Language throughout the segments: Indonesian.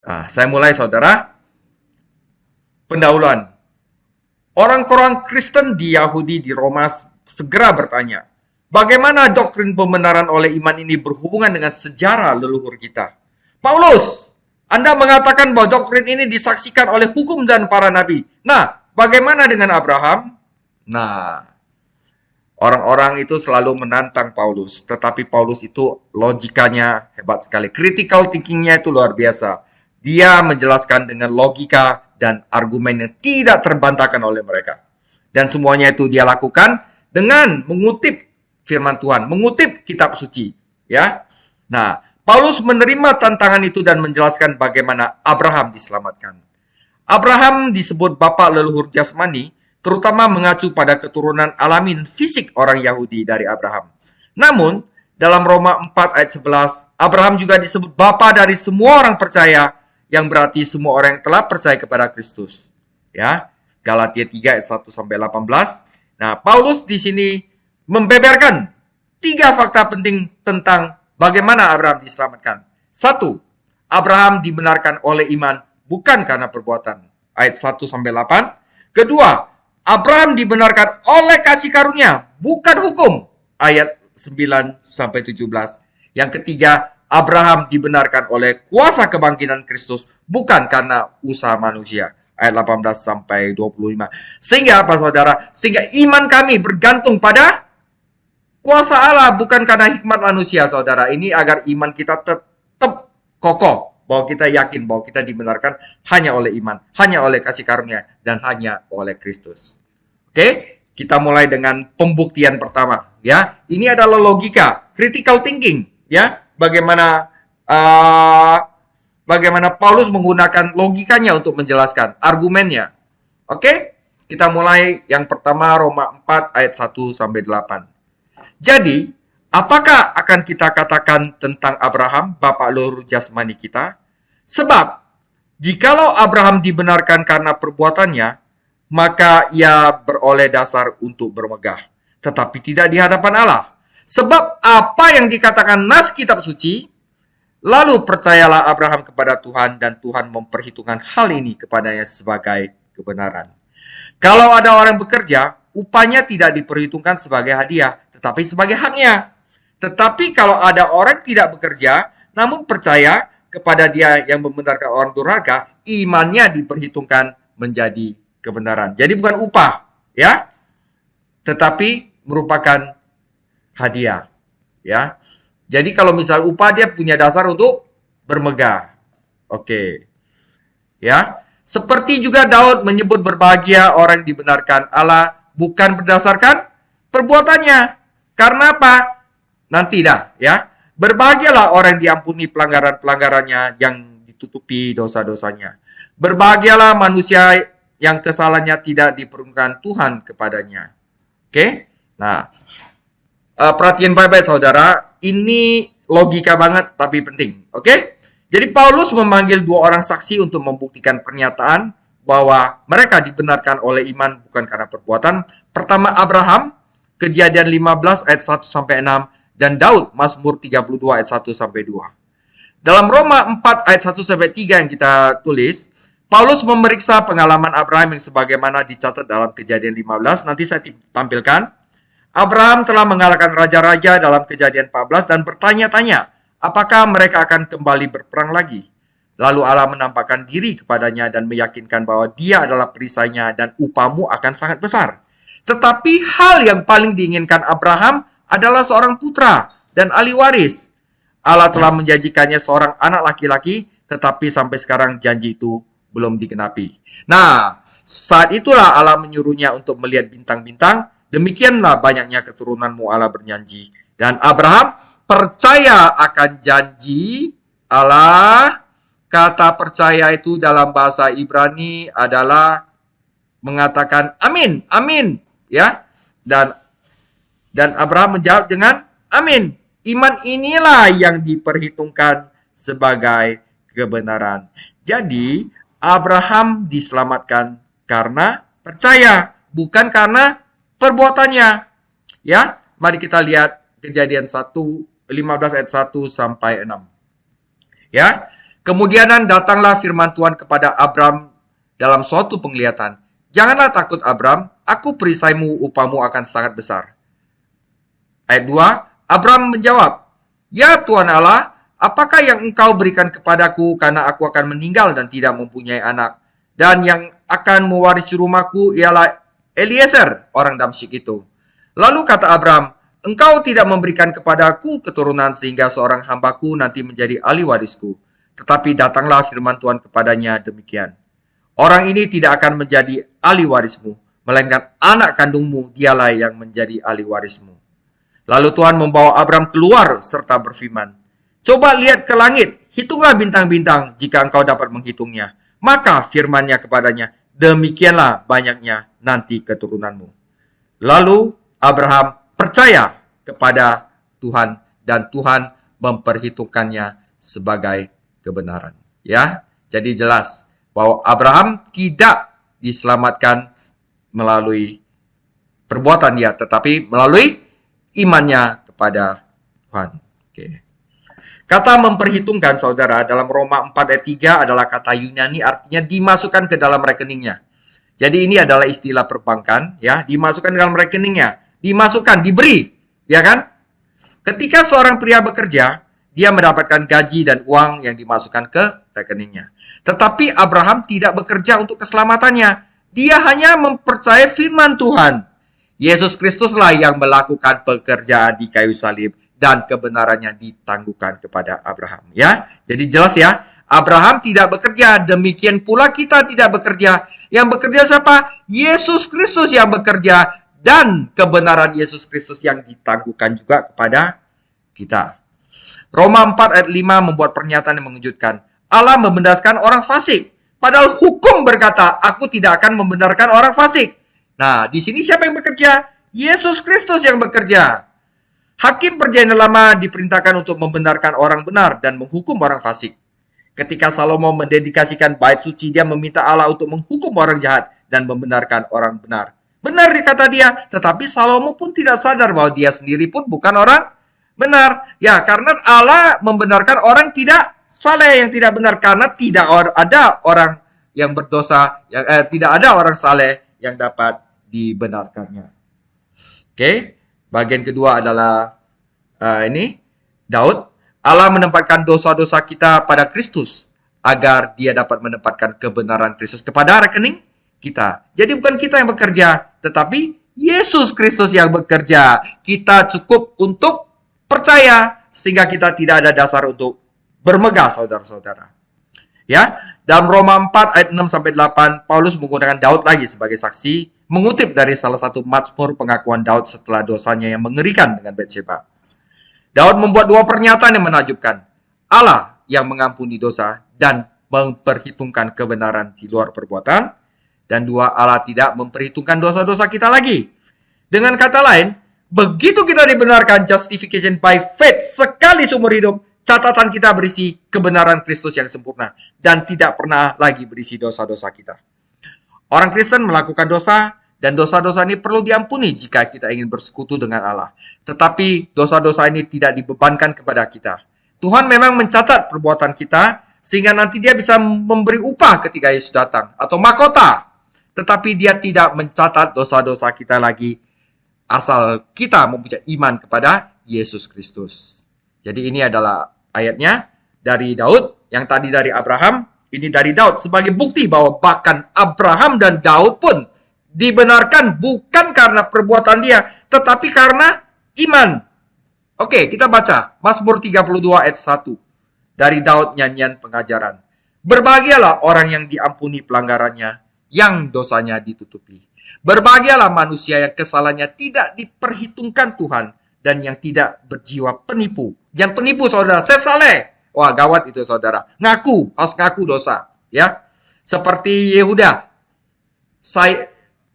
Nah, saya mulai saudara. Pendahuluan. Orang-orang Kristen di Yahudi di Roma segera bertanya, bagaimana doktrin pembenaran oleh iman ini berhubungan dengan sejarah leluhur kita? Paulus, Anda mengatakan bahwa doktrin ini disaksikan oleh hukum dan para nabi. Nah, bagaimana dengan Abraham? Nah, orang-orang itu selalu menantang Paulus, tetapi Paulus itu logikanya hebat sekali. Critical thinkingnya itu luar biasa. Dia menjelaskan dengan logika dan argumen yang tidak terbantahkan oleh mereka. Dan semuanya itu dia lakukan dengan mengutip firman Tuhan, mengutip kitab suci. Ya, nah, Paulus menerima tantangan itu dan menjelaskan bagaimana Abraham diselamatkan. Abraham disebut bapak leluhur jasmani, terutama mengacu pada keturunan alamin fisik orang Yahudi dari Abraham. Namun, dalam Roma 4 ayat 11, Abraham juga disebut bapa dari semua orang percaya, yang berarti semua orang yang telah percaya kepada Kristus. Ya, Galatia 3 ayat 1 sampai 18. Nah, Paulus di sini membeberkan 3 fakta penting tentang bagaimana Abraham diselamatkan. 1. Abraham dibenarkan oleh iman bukan karena perbuatan. Ayat 1 sampai 8. Kedua, Abraham dibenarkan oleh kasih karunia, bukan hukum. Ayat 9 sampai 17. Yang ketiga, Abraham dibenarkan oleh kuasa kebangkitan Kristus, bukan karena usaha manusia. Ayat 18 sampai 25. Sehingga apa saudara? Sehingga iman kami bergantung pada kuasa Allah, bukan karena hikmat manusia saudara. Ini agar iman kita tetap kokoh, bahwa kita yakin bahwa kita dibenarkan hanya oleh iman, hanya oleh kasih karunia, dan hanya oleh Kristus. Oke? Kita mulai dengan pembuktian pertama, ya. Ini adalah logika, critical thinking, ya. Bagaimana Paulus menggunakan logikanya untuk menjelaskan argumennya. Oke? Kita mulai yang pertama Roma 4 ayat 1 sampai 8. Jadi, apakah akan kita katakan tentang Abraham, bapak leluhur jasmani kita? Sebab, jikalau Abraham dibenarkan karena perbuatannya, maka ia beroleh dasar untuk bermegah, tetapi tidak di hadapan Allah. Sebab apa yang dikatakan nas kitab suci, lalu percayalah Abraham kepada Tuhan dan Tuhan memperhitungkan hal ini kepadanya sebagai kebenaran. Kalau ada orang bekerja, upahnya tidak diperhitungkan sebagai hadiah, tetapi sebagai haknya. Tetapi kalau ada orang tidak bekerja, namun percaya kepada dia yang membenarkan orang durhaka, imannya diperhitungkan menjadi kebenaran. Jadi bukan upah, ya, tetapi merupakan hadiah, ya. Jadi kalau misal upah dia punya dasar untuk bermegah. Oke. Ya. Seperti juga Daud menyebut berbahagia orang dibenarkan Allah bukan berdasarkan perbuatannya. Karena apa? Nanti dah, ya. Berbahagialah orang diampuni pelanggaran-pelanggarannya, yang ditutupi dosa-dosanya. Berbahagialah manusia yang kesalahannya tidak diperuntukkan Tuhan kepadanya. Oke? Nah, perhatian baik-baik saudara, ini logika banget tapi penting. Oke? Jadi Paulus memanggil 2 orang saksi untuk membuktikan pernyataan bahwa mereka dibenarkan oleh iman bukan karena perbuatan. Pertama Abraham, Kejadian 15 ayat 1 sampai 6, dan Daud, Mazmur 32 ayat 1 sampai 2. Dalam Roma 4 ayat 1 sampai 3 yang kita tulis, Paulus memeriksa pengalaman Abraham yang sebagaimana dicatat dalam Kejadian 15. Nanti saya tampilkan. Abraham telah mengalahkan raja-raja dalam Kejadian 14 dan bertanya-tanya, apakah mereka akan kembali berperang lagi? Lalu Allah menampakkan diri kepadanya dan meyakinkan bahwa dia adalah perisainya dan upahmu akan sangat besar. Tetapi hal yang paling diinginkan Abraham adalah seorang putra dan ahli waris. Allah telah menjanjikannya seorang anak laki-laki, tetapi sampai sekarang janji itu belum digenapi. Nah, saat itulah Allah menyuruhnya untuk melihat bintang-bintang. Demikianlah banyaknya keturunanmu, Allah berjanji. Dan Abraham percaya akan janji Allah. Kata percaya itu dalam bahasa Ibrani adalah mengatakan amin, amin, ya. Dan Abraham menjawab dengan amin. Iman inilah yang diperhitungkan sebagai kebenaran. Jadi, Abraham diselamatkan karena percaya, bukan karena perbuatannya. Ya, mari kita lihat Kejadian 15 ayat 1 sampai 6. Ya. Kemudian datanglah firman Tuhan kepada Abram dalam suatu penglihatan. Janganlah takut Abram, aku perisaimu, upamu akan sangat besar. Ayat 2, Abram menjawab, Ya Tuhan Allah, apakah yang engkau berikan kepadaku karena aku akan meninggal dan tidak mempunyai anak? Dan yang akan mewarisi rumahku ialah Eliezer, orang Damsyik itu. Lalu kata Abram, engkau tidak memberikan kepadaku keturunan sehingga seorang hambaku nanti menjadi ahli warisku. Tetapi datanglah firman Tuhan kepadanya demikian. Orang ini tidak akan menjadi ahli warismu, melainkan anak kandungmu dialah yang menjadi ahli warismu. Lalu Tuhan membawa Abram keluar serta berfirman, Coba lihat ke langit, hitunglah bintang-bintang jika engkau dapat menghitungnya. Maka firman-Nya kepadanya, demikianlah banyaknya nanti keturunanmu. Lalu Abraham percaya kepada Tuhan dan Tuhan memperhitungkannya sebagai kebenaran. Ya, jadi jelas bahwa Abraham tidak diselamatkan melalui perbuatan dia, tetapi melalui imannya kepada Tuhan. Oke. Kata memperhitungkan, saudara, dalam Roma 4 ayat 3 adalah kata Yunani, artinya dimasukkan ke dalam rekeningnya. Jadi ini adalah istilah perbankan, ya, dimasukkan ke dalam rekeningnya, dimasukkan, diberi, ya kan? Ketika seorang pria bekerja, dia mendapatkan gaji dan uang yang dimasukkan ke rekeningnya. Tetapi Abraham tidak bekerja untuk keselamatannya. Dia hanya mempercayai firman Tuhan. Yesus Kristuslah yang melakukan pekerjaan di kayu salib dan kebenarannya ditangguhkan kepada Abraham. Ya, jadi jelas ya. Abraham tidak bekerja, demikian pula kita tidak bekerja. Yang bekerja siapa? Yesus Kristus yang bekerja dan kebenaran Yesus Kristus yang ditangguhkan juga kepada kita. Roma 4 ayat 5 membuat pernyataan yang mengejutkan. Allah membenarkan orang fasik. Padahal hukum berkata, aku tidak akan membenarkan orang fasik. Nah, di sini siapa yang bekerja? Yesus Kristus yang bekerja. Hakim Perjanjian Lama diperintahkan untuk membenarkan orang benar dan menghukum orang fasik. Ketika Salomo mendedikasikan bait suci, dia meminta Allah untuk menghukum orang jahat dan membenarkan orang benar. Benar dikata dia, tetapi Salomo pun tidak sadar bahwa dia sendiri pun bukan orang benar. Ya, karena Allah membenarkan orang tidak saleh, yang tidak benar, karena tidak ada orang yang berdosa, tidak ada orang saleh yang dapat dibenarkannya. Oke, bagian kedua adalah ini Daud. Allah menempatkan dosa-dosa kita pada Kristus agar dia dapat menempatkan kebenaran Kristus kepada rekening kita. Jadi bukan kita yang bekerja, tetapi Yesus Kristus yang bekerja. Kita cukup untuk percaya sehingga kita tidak ada dasar untuk bermegah, saudara-saudara. Ya, dalam Roma 4 ayat 6 sampai 8, Paulus menggunakan Daud lagi sebagai saksi, mengutip dari salah satu mazmur pengakuan Daud setelah dosanya yang mengerikan dengan Batsheba. Daud membuat dua pernyataan yang menakjubkan. Allah yang mengampuni dosa dan memperhitungkan kebenaran di luar perbuatan. Dan dua, Allah tidak memperhitungkan dosa-dosa kita lagi. Dengan kata lain, begitu kita dibenarkan, justification by faith, sekali seumur hidup, catatan kita berisi kebenaran Kristus yang sempurna. Dan tidak pernah lagi berisi dosa-dosa kita. Orang Kristen melakukan dosa, dan dosa-dosa ini perlu diampuni jika kita ingin bersekutu dengan Allah. Tetapi dosa-dosa ini tidak dibebankan kepada kita. Tuhan memang mencatat perbuatan kita, sehingga nanti dia bisa memberi upah ketika Yesus datang, atau mahkota. Tetapi dia tidak mencatat dosa-dosa kita lagi, asal kita mempunyai iman kepada Yesus Kristus. Jadi ini adalah ayatnya dari Daud, yang tadi dari Abraham, ini dari Daud, sebagai bukti bahwa bahkan Abraham dan Daud pun dibenarkan bukan karena perbuatan dia, tetapi karena iman. Oke, kita baca Mazmur 32 ayat 1 dari Daud, nyanyian pengajaran. Berbahagialah orang yang diampuni pelanggarannya, yang dosanya ditutupi. Berbahagialah manusia yang kesalahannya tidak diperhitungkan Tuhan, dan yang tidak berjiwa penipu. Yang penipu, saudara, saya saleh. Wah, gawat itu, saudara. Harus ngaku dosa. Ya, seperti Yehuda.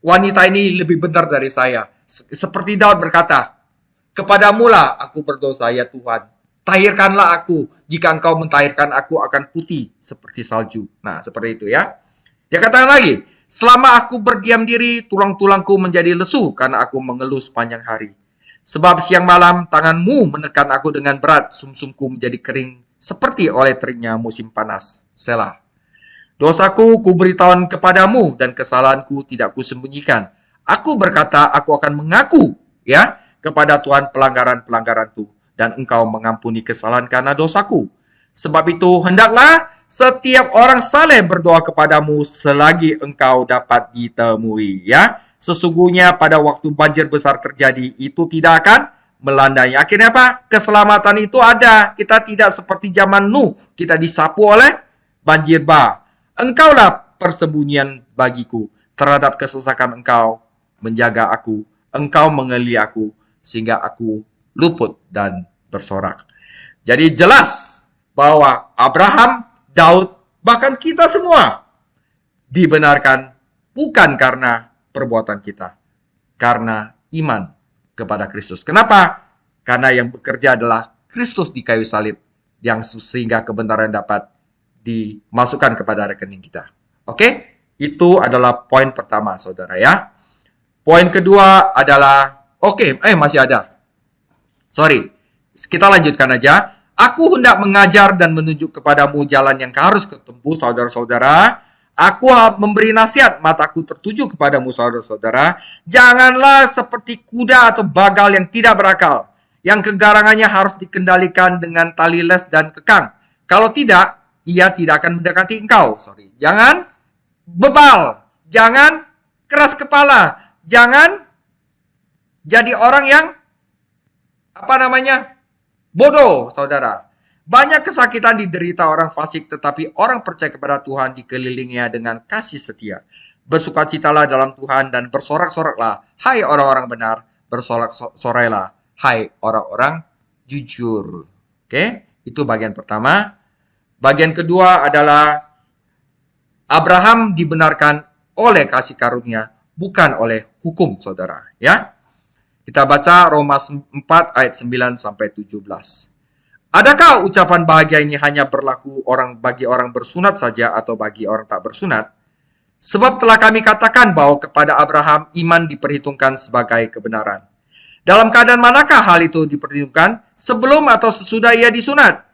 Wanita ini lebih benar dari saya. Seperti Daud berkata, kepadamulah aku berdosa, ya Tuhan. Tahirkanlah aku. Jika engkau mentahirkan aku, akan putih seperti salju. Nah, seperti itu ya. Dia katakan lagi, selama aku berdiam diri, tulang-tulangku menjadi lesu karena aku mengeluh sepanjang hari. Sebab siang malam tanganmu menekan aku dengan berat, sumsumku menjadi kering seperti oleh teriknya musim panas. Selah. Dosaku kuberitahukan kepadamu dan kesalahanku tidak kusembunyikan. Aku berkata, aku akan mengaku ya kepada Tuhan pelanggaran-pelanggaranku, dan engkau mengampuni kesalahan karena dosaku. Sebab itu hendaklah setiap orang saleh berdoa kepadamu selagi engkau dapat ditemui. Ya, sesungguhnya pada waktu banjir besar terjadi itu tidak akan melandai. Akhirnya apa? Keselamatan itu ada. Kita tidak seperti zaman Nuh, kita disapu oleh banjir bah. Engkaulah persembunyian bagiku, terhadap kesesakan engkau menjaga aku, engkau mengeli aku, sehingga aku luput dan bersorak. Jadi jelas bahwa Abraham, Daud, bahkan kita semua dibenarkan bukan karena perbuatan kita, karena iman kepada Kristus. Kenapa? Karena yang bekerja adalah Kristus di kayu salib, yang sehingga kebenaran dapat dimasukkan kepada rekening kita. Oke? Itu adalah poin pertama, saudara ya. Poin kedua adalah, masih ada. Sorry, kita lanjutkan aja. Aku hendak mengajar dan menunjuk kepadamu jalan yang harus ketempuh, saudara-saudara. Aku memberi nasihat, mataku tertuju kepadamu, saudara-saudara. Janganlah seperti kuda atau bagal yang tidak berakal, yang kegarangannya harus dikendalikan dengan tali les dan kekang. Kalau tidak, ia tidak akan mendekati engkau. Jangan bebal, jangan keras kepala, jangan jadi orang yang bodoh, saudara. Banyak kesakitan diderita orang fasik, tetapi orang percaya kepada Tuhan dikelilinginya dengan kasih setia. Bersukacitalah dalam Tuhan dan bersorak-soraklah, hai orang-orang benar, bersorak-sorailah, hai orang-orang jujur. Oke, itu bagian pertama. Bagian kedua adalah Abraham dibenarkan oleh kasih karunia, bukan oleh hukum, saudara. Ya, kita baca Roma 4 ayat 9 sampai 17. Adakah ucapan bahagia ini hanya berlaku bagi orang bersunat saja atau bagi orang tak bersunat? Sebab telah kami katakan bahwa kepada Abraham iman diperhitungkan sebagai kebenaran. Dalam keadaan manakah hal itu diperhitungkan? Sebelum atau sesudah ia disunat?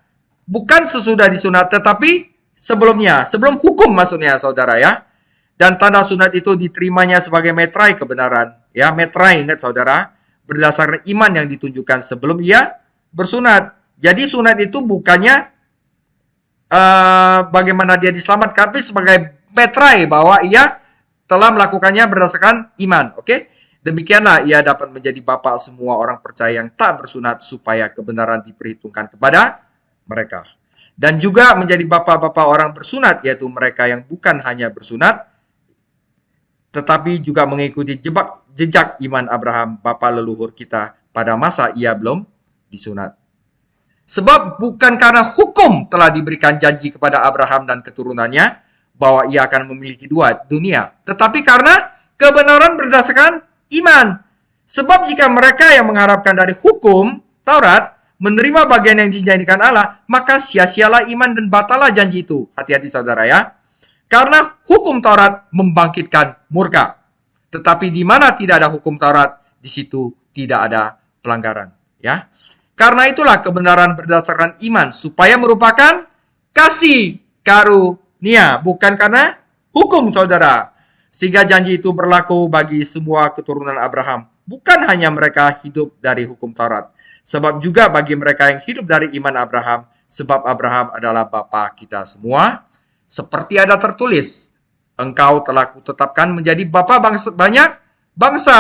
Bukan sesudah disunat, tetapi sebelumnya. Sebelum hukum maksudnya, saudara ya. Dan tanda sunat itu diterimanya sebagai meterai kebenaran. Ya, meterai, ingat saudara. Berdasarkan iman yang ditunjukkan sebelum ia bersunat. Jadi sunat itu bukannya bagaimana dia diselamatkan, tapi sebagai meterai bahwa ia telah melakukannya berdasarkan iman. Oke? Demikianlah ia dapat menjadi bapa semua orang percaya yang tak bersunat, supaya kebenaran diperhitungkan kepada mereka. Dan juga menjadi bapa-bapa orang bersunat, yaitu mereka yang bukan hanya bersunat, tetapi juga mengikuti jejak iman Abraham, bapa leluhur kita, pada masa ia belum disunat. Sebab bukan karena hukum telah diberikan janji kepada Abraham dan keturunannya, bahwa ia akan memiliki dua dunia, tetapi karena kebenaran berdasarkan iman. Sebab jika mereka yang mengharapkan dari hukum Taurat menerima bagian yang dijanjikan Allah, maka sia-sialah iman dan batalah janji itu. Hati-hati saudara ya. Karena hukum Taurat membangkitkan murka. Tetapi di mana tidak ada hukum Taurat, di situ tidak ada pelanggaran. Ya. Karena itulah kebenaran berdasarkan iman, supaya merupakan kasih karunia, bukan karena hukum, saudara. Sehingga janji itu berlaku bagi semua keturunan Abraham. Bukan hanya mereka hidup dari hukum Taurat, sebab juga bagi mereka yang hidup dari iman Abraham, sebab Abraham adalah bapa kita semua. Seperti ada tertulis, engkau telah kutetapkan menjadi bapa banyak bangsa.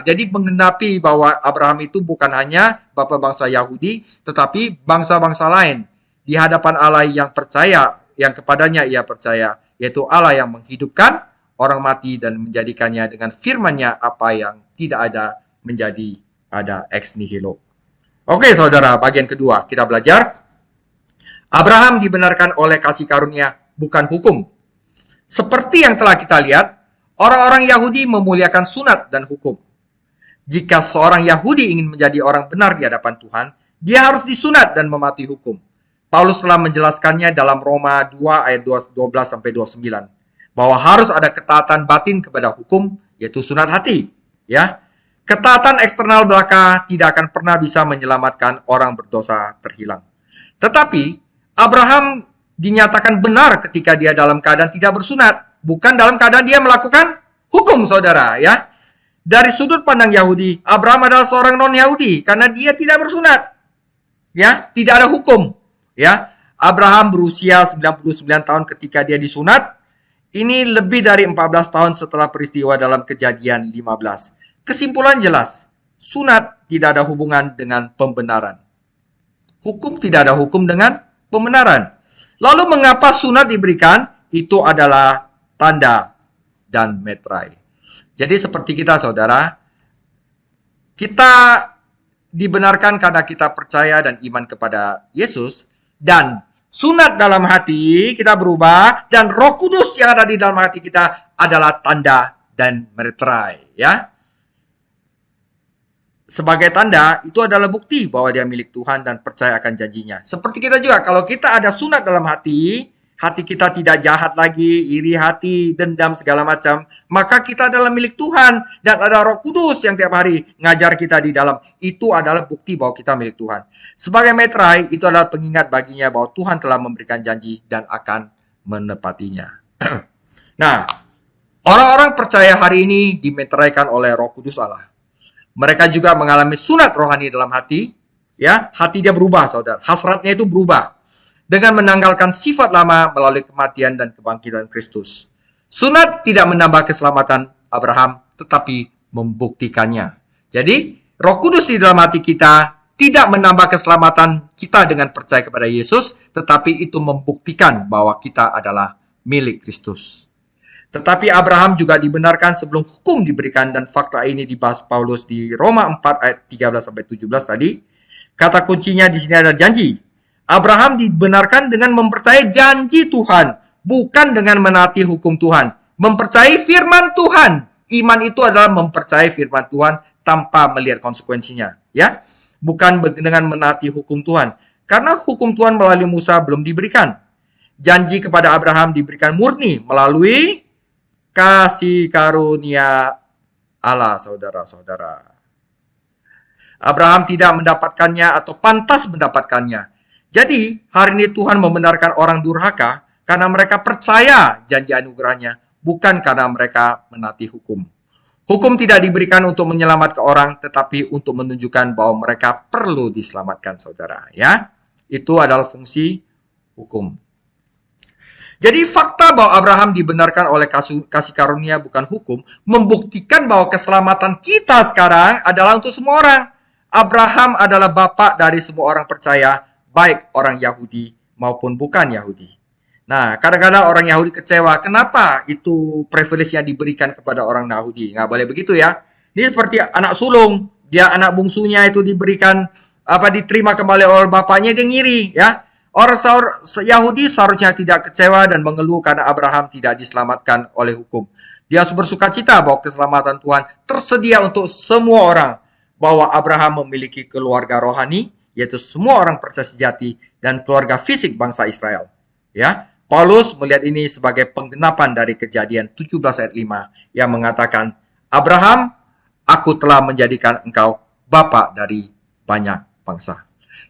Jadi menggenapi bahwa Abraham itu bukan hanya bapa bangsa Yahudi, tetapi bangsa-bangsa lain. Di hadapan Allah yang percaya, yang kepadanya ia percaya, yaitu Allah yang menghidupkan orang mati dan menjadikannya dengan firman-Nya apa yang tidak ada menjadi ada ex nihilo. Oke saudara, bagian kedua kita belajar. Abraham dibenarkan oleh kasih karunia, bukan hukum. Seperti yang telah kita lihat, orang-orang Yahudi memuliakan sunat dan hukum. Jika seorang Yahudi ingin menjadi orang benar di hadapan Tuhan, dia harus disunat dan mematuhi hukum. Paulus telah menjelaskannya dalam Roma 2 ayat 12-29. Bahwa harus ada ketaatan batin kepada hukum, yaitu sunat hati. Ya, ketaatan eksternal belaka tidak akan pernah bisa menyelamatkan orang berdosa terhilang. Tetapi, Abraham dinyatakan benar ketika dia dalam keadaan tidak bersunat, bukan dalam keadaan dia melakukan hukum, saudara, ya. Dari sudut pandang Yahudi, Abraham adalah seorang non-Yahudi karena dia tidak bersunat. Ya, tidak ada hukum, ya. Abraham berusia 99 tahun ketika dia disunat. Ini lebih dari 14 tahun setelah peristiwa dalam Kejadian 15. Kesimpulan jelas, sunat tidak ada hubungan dengan pembenaran. Hukum tidak ada hukum dengan pembenaran. Lalu mengapa sunat diberikan? Itu adalah tanda dan meterai. Jadi seperti kita, saudara, kita dibenarkan karena kita percaya dan iman kepada Yesus, dan sunat dalam hati kita berubah, dan Roh Kudus yang ada di dalam hati kita adalah tanda dan meterai, ya. Sebagai tanda, itu adalah bukti bahwa dia milik Tuhan dan percaya akan janjinya. Seperti kita juga, kalau kita ada sunat dalam hati kita tidak jahat lagi, iri hati, dendam, segala macam, maka kita adalah milik Tuhan, dan ada Roh Kudus yang tiap hari ngajar kita di dalam. Itu adalah bukti bahwa kita milik Tuhan. Sebagai meterai, itu adalah pengingat baginya bahwa Tuhan telah memberikan janji dan akan menepatinya. Nah, orang-orang percaya hari ini dimeteraikan oleh Roh Kudus Allah. Mereka juga mengalami sunat rohani dalam hati, ya, hati dia berubah, saudara. Hasratnya itu berubah dengan menanggalkan sifat lama melalui kematian dan kebangkitan Kristus. Sunat tidak menambah keselamatan Abraham, tetapi membuktikannya. Jadi, Roh Kudus di dalam hati kita tidak menambah keselamatan kita dengan percaya kepada Yesus, tetapi itu membuktikan bahwa kita adalah milik Kristus. Tetapi Abraham juga dibenarkan sebelum hukum diberikan, dan fakta ini dibahas Paulus di Roma 4 ayat 13-17 tadi. Kata kuncinya di sini adalah janji. Abraham dibenarkan dengan mempercayai janji Tuhan, bukan dengan menaati hukum Tuhan. Mempercayai firman Tuhan. Iman itu adalah mempercayai firman Tuhan tanpa melihat konsekuensinya, ya. Bukan dengan menaati hukum Tuhan. Karena hukum Tuhan melalui Musa belum diberikan. Janji kepada Abraham diberikan murni melalui kasih karunia Allah, saudara-saudara. Abraham tidak mendapatkannya atau pantas mendapatkannya. Jadi, hari ini Tuhan membenarkan orang durhaka karena mereka percaya janji anugerahnya, bukan karena mereka menaati hukum. Hukum tidak diberikan untuk menyelamatkan orang, tetapi untuk menunjukkan bahwa mereka perlu diselamatkan, saudara. Ya, itu adalah fungsi hukum. Jadi, fakta bahwa Abraham dibenarkan oleh kasih karunia bukan hukum, membuktikan bahwa keselamatan kita sekarang adalah untuk semua orang. Abraham adalah bapak dari semua orang percaya, baik orang Yahudi maupun bukan Yahudi. Nah, kadang-kadang orang Yahudi kecewa. Kenapa itu privilege yang diberikan kepada orang Yahudi? Nggak boleh begitu, ya. Ini seperti anak sulung. Dia anak bungsunya itu diberikan, diterima kembali oleh bapaknya, dia ngiri, ya. Orang Yahudi seharusnya tidak kecewa dan mengeluh karena Abraham tidak diselamatkan oleh hukum. Dia harus bersuka cita bahwa keselamatan Tuhan tersedia untuk semua orang. Bahwa Abraham memiliki keluarga rohani, yaitu semua orang percaya sejati dan keluarga fisik bangsa Israel. Ya, Paulus melihat ini sebagai penggenapan dari Kejadian 17 ayat 5 yang mengatakan, Abraham, aku telah menjadikan engkau bapa dari banyak bangsa.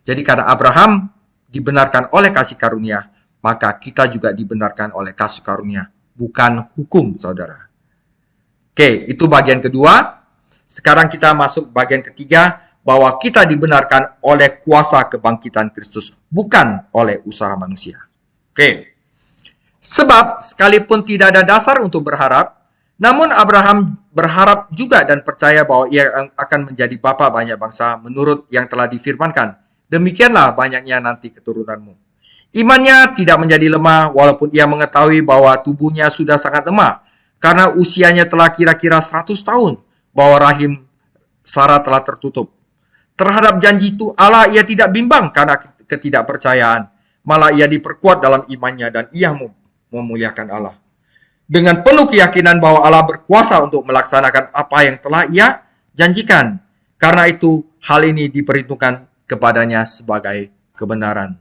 Jadi karena Abraham dibenarkan oleh kasih karunia, maka kita juga dibenarkan oleh kasih karunia, bukan hukum, saudara. Oke, itu bagian kedua. Sekarang kita masuk bagian ketiga, bahwa kita dibenarkan oleh kuasa kebangkitan Kristus, bukan oleh usaha manusia. Oke. Sebab sekalipun tidak ada dasar untuk berharap, namun Abraham berharap juga dan percaya bahwa ia akan menjadi bapa banyak bangsa menurut yang telah difirmankan. Demikianlah banyaknya nanti keturunanmu. Imannya tidak menjadi lemah walaupun ia mengetahui bahwa tubuhnya sudah sangat lemah karena usianya telah kira-kira 100 tahun, bahwa rahim Sarah telah tertutup. Terhadap janji itu Allah ia tidak bimbang karena ketidakpercayaan, malah ia diperkuat dalam imannya dan ia memuliakan Allah. Dengan penuh keyakinan bahwa Allah berkuasa untuk melaksanakan apa yang telah ia janjikan. Karena itu hal ini diperhitungkan kepadanya sebagai kebenaran.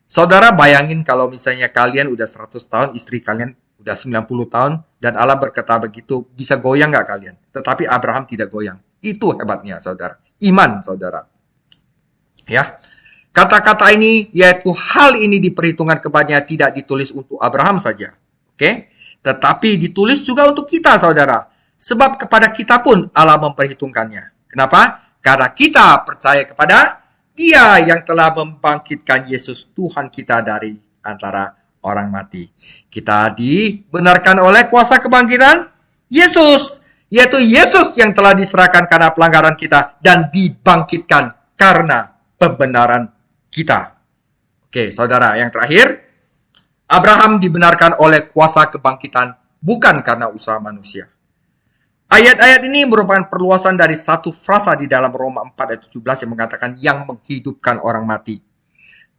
Saudara bayangin kalau misalnya kalian udah 100 tahun, istri kalian udah 90 tahun, dan Allah berkata begitu, bisa goyang nggak kalian? Tetapi Abraham tidak goyang. Itu hebatnya, saudara. Iman, saudara. Ya. Kata-kata ini, yaitu hal ini diperhitungkan kepadanya, tidak ditulis untuk Abraham saja. Oke? Tetapi ditulis juga untuk kita, saudara. Sebab kepada kita pun Allah memperhitungkannya. Kenapa? Karena kita percaya kepada Dia yang telah membangkitkan Yesus Tuhan kita dari antara orang mati. Kita dibenarkan oleh kuasa kebangkitan Yesus, yaitu Yesus yang telah diserahkan karena pelanggaran kita dan dibangkitkan karena pembenaran kita. Oke, saudara, yang terakhir, Abraham dibenarkan oleh kuasa kebangkitan bukan karena usaha manusia. Ayat-ayat ini merupakan perluasan dari satu frasa di dalam Roma 4 ayat 17 yang mengatakan yang menghidupkan orang mati.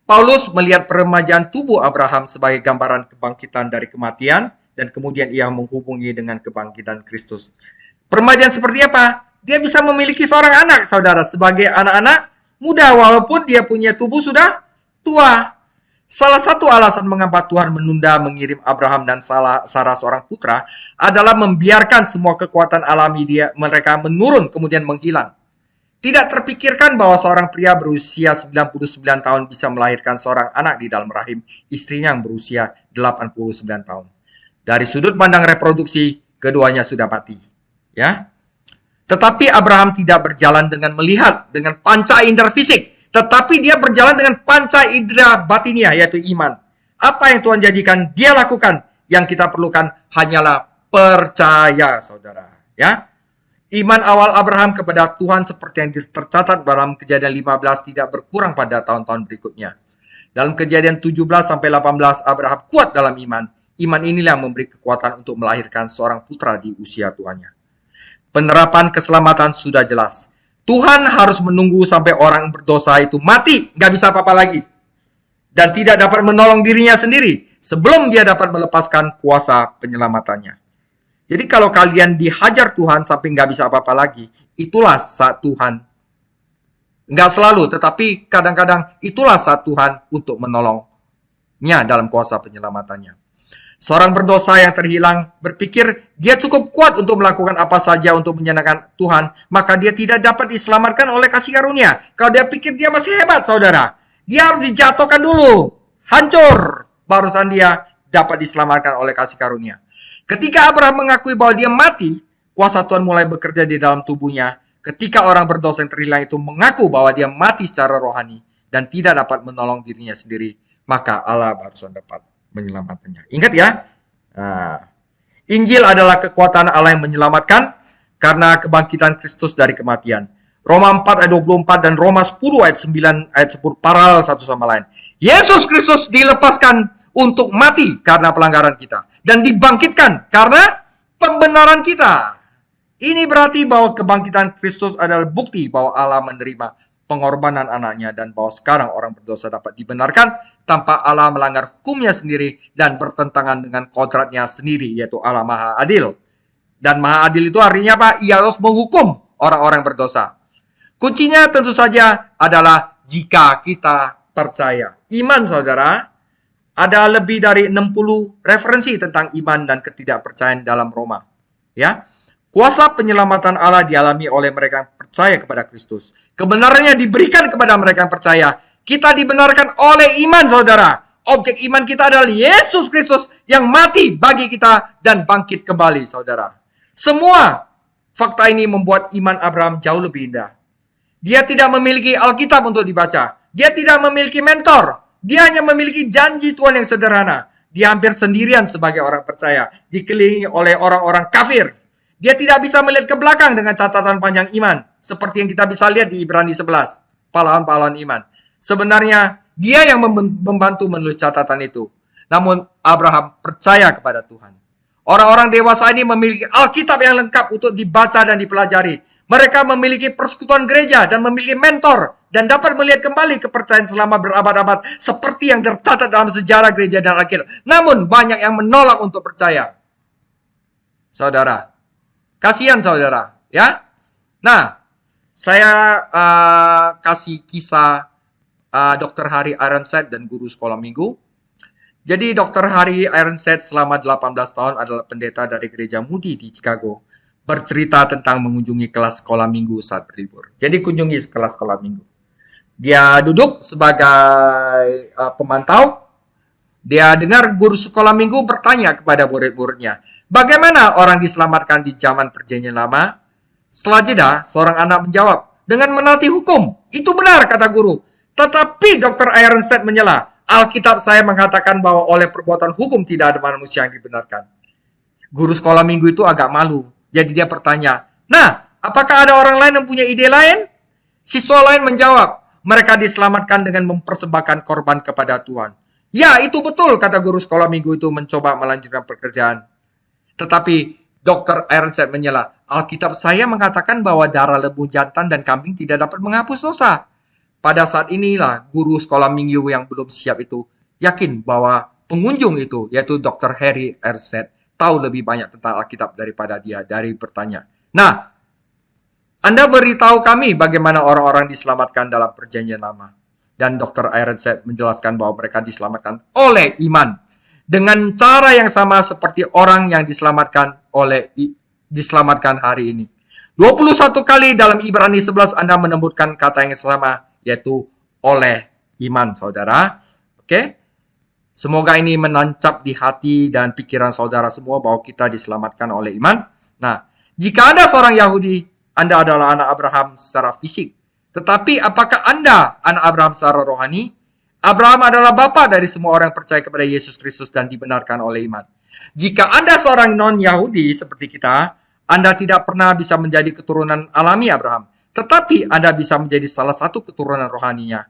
Paulus melihat peremajaan tubuh Abraham sebagai gambaran kebangkitan dari kematian dan kemudian ia menghubungi dengan kebangkitan Kristus. Peremajaan seperti apa? Dia bisa memiliki seorang anak, saudara, sebagai anak-anak muda walaupun dia punya tubuh sudah tua. Salah satu alasan mengapa Tuhan menunda mengirim Abraham dan Sarah seorang putra adalah membiarkan semua kekuatan alami mereka menurun kemudian menghilang. Tidak terpikirkan bahwa seorang pria berusia 99 tahun bisa melahirkan seorang anak di dalam rahim istrinya yang berusia 89 tahun. Dari sudut pandang reproduksi, keduanya sudah mati. Ya. Tetapi Abraham tidak berjalan dengan melihat, dengan panca indera fisik. Tetapi dia berjalan dengan panca indera batinia, yaitu iman. Apa yang Tuhan jadikan, dia lakukan. Yang kita perlukan hanyalah percaya, saudara. Ya, iman awal Abraham kepada Tuhan seperti yang tercatat dalam Kejadian 15 tidak berkurang pada tahun-tahun berikutnya. Dalam Kejadian 17 sampai 18, Abraham kuat dalam iman. Iman inilah yang memberi kekuatan untuk melahirkan seorang putra di usia tuanya. Penerapan keselamatan sudah jelas. Tuhan harus menunggu sampai orang berdosa itu mati, nggak bisa apa-apa lagi. Dan tidak dapat menolong dirinya sendiri sebelum dia dapat melepaskan kuasa penyelamatannya. Jadi kalau kalian dihajar Tuhan sampai nggak bisa apa-apa lagi, itulah saat Tuhan. Nggak selalu, tetapi kadang-kadang itulah saat Tuhan untuk menolongnya dalam kuasa penyelamatannya. Seorang berdosa yang terhilang berpikir dia cukup kuat untuk melakukan apa saja untuk menyenangkan Tuhan, maka dia tidak dapat diselamatkan oleh kasih karunia. Kalau dia pikir dia masih hebat, saudara, dia harus dijatuhkan dulu, hancur, barusan dia dapat diselamatkan oleh kasih karunia. Ketika Abraham mengakui bahwa dia mati, kuasa Tuhan mulai bekerja di dalam tubuhnya. Ketika orang berdosa yang terhilang itu mengaku bahwa dia mati secara rohani dan tidak dapat menolong dirinya sendiri, maka Allah barusan dapat menyelamatkannya. Ingat ya, Injil adalah kekuatan Allah yang menyelamatkan karena kebangkitan Kristus dari kematian. Roma 4 ayat 24 dan Roma 10 ayat 9 ayat 10 paralel satu sama lain. Yesus Kristus dilepaskan untuk mati karena pelanggaran kita dan dibangkitkan karena pembenaran kita. Ini berarti bahwa kebangkitan Kristus adalah bukti bahwa Allah menerima pengorbanan anaknya dan bahwa sekarang orang berdosa dapat dibenarkan tanpa Allah melanggar hukumnya sendiri dan bertentangan dengan kodratnya sendiri, yaitu Allah Maha Adil. Dan Maha Adil itu artinya apa? Ia harus menghukum orang-orang berdosa. Kuncinya tentu saja adalah jika kita percaya. Iman, saudara, ada lebih dari 60 referensi tentang iman dan ketidakpercayaan dalam Roma. Ya, kuasa penyelamatan Allah dialami oleh mereka yang percaya kepada Kristus. Kebenarannya diberikan kepada mereka yang percaya. Kita dibenarkan oleh iman, saudara. Objek iman kita adalah Yesus Kristus yang mati bagi kita dan bangkit kembali, saudara. Semua fakta ini membuat iman Abraham jauh lebih indah. Dia tidak memiliki Alkitab untuk dibaca. Dia tidak memiliki mentor. Dia hanya memiliki janji Tuhan yang sederhana. Dia hampir sendirian sebagai orang percaya, dikelilingi oleh orang-orang kafir. Dia tidak bisa melihat ke belakang dengan catatan panjang iman, seperti yang kita bisa lihat di Ibrani 11, pahlawan-pahlawan iman. Sebenarnya, dia yang membantu menulis catatan itu. Namun, Abraham percaya kepada Tuhan. Orang-orang dewasa ini memiliki Alkitab yang lengkap untuk dibaca dan dipelajari. Mereka memiliki persekutuan gereja dan memiliki mentor dan dapat melihat kembali kepercayaan selama berabad-abad seperti yang tercatat dalam sejarah gereja dan Alkitab. Namun, banyak yang menolak untuk percaya. Saudara, kasihan saudara, ya. Nah, saya kasih kisah Dr. Harry Ironside dan guru sekolah minggu. Jadi Dr. Harry Ironside selama 18 tahun adalah pendeta dari gereja Moody di Chicago. Bercerita tentang mengunjungi kelas sekolah minggu saat berlibur. Jadi kunjungi kelas sekolah minggu. Dia duduk sebagai pemantau. Dia dengar guru sekolah minggu bertanya kepada murid-muridnya, bagaimana orang diselamatkan di zaman perjanjian lama? Setelah jeda, seorang anak menjawab, dengan menaati hukum. Itu benar, kata guru. Tetapi Dr. Ironside menyela, Alkitab saya mengatakan bahwa oleh perbuatan hukum tidak ada manusia yang dibenarkan. Guru sekolah minggu itu agak malu. Jadi dia bertanya, nah, apakah ada orang lain yang punya ide lain? Siswa lain menjawab, mereka diselamatkan dengan mempersembahkan korban kepada Tuhan. Ya, itu betul, kata guru sekolah minggu itu mencoba melanjutkan pekerjaan. Tetapi Dr. Ironside menyela, Alkitab saya mengatakan bahwa darah lembu jantan dan kambing tidak dapat menghapus dosa. Pada saat inilah guru sekolah minggu yang belum siap itu yakin bahwa pengunjung itu, yaitu Dr. Harry Ironside, tahu lebih banyak tentang Alkitab daripada dia dari bertanya. Nah, Anda beritahu kami bagaimana orang-orang diselamatkan dalam perjanjian lama. Dan Dr. Ironside menjelaskan bahwa mereka diselamatkan oleh iman. Dengan cara yang sama seperti orang yang diselamatkan hari ini. 21 kali dalam Ibrani 11 Anda menemukan kata yang sama, yaitu oleh iman, saudara. Oke? Semoga ini menancap di hati dan pikiran saudara semua bahwa kita diselamatkan oleh iman. Nah, jika Anda seorang Yahudi, Anda adalah anak Abraham secara fisik. Tetapi apakah Anda anak Abraham secara rohani? Abraham adalah bapa dari semua orang yang percaya kepada Yesus Kristus dan dibenarkan oleh iman. Jika Anda seorang non-Yahudi seperti kita, Anda tidak pernah bisa menjadi keturunan alami Abraham. Tetapi Anda bisa menjadi salah satu keturunan rohaninya.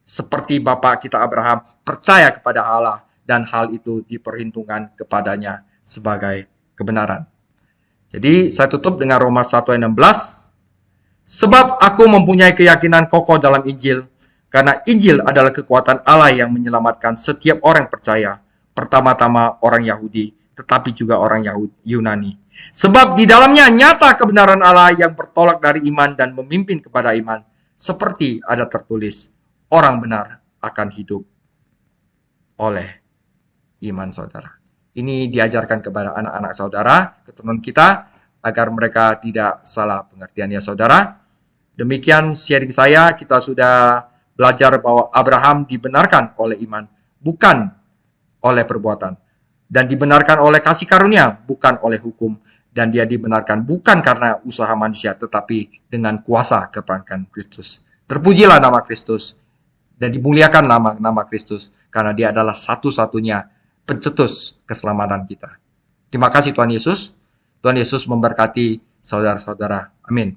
Seperti bapa kita Abraham percaya kepada Allah dan hal itu diperhitungkan kepadanya sebagai kebenaran. Jadi saya tutup dengan Roma 1 ayat 16. Sebab aku mempunyai keyakinan kokoh dalam Injil, karena Injil adalah kekuatan Allah yang menyelamatkan setiap orang percaya, pertama-tama orang Yahudi, tetapi juga orang Yunani. Sebab di dalamnya nyata kebenaran Allah yang bertolak dari iman dan memimpin kepada iman, seperti ada tertulis, orang benar akan hidup oleh iman, saudara. Ini diajarkan kepada anak-anak saudara, keturunan kita, agar mereka tidak salah pengertian, ya saudara. Demikian sharing saya, kita sudah belajar bahwa Abraham dibenarkan oleh iman, bukan oleh perbuatan. Dan dibenarkan oleh kasih karunia, bukan oleh hukum. Dan dia dibenarkan bukan karena usaha manusia, tetapi dengan kuasa keperangkan Kristus. Terpujilah nama Kristus, dan dimuliakan nama Kristus, karena dia adalah satu-satunya pencetus keselamatan kita. Terima kasih Tuhan Yesus. Tuhan Yesus memberkati saudara-saudara. Amin.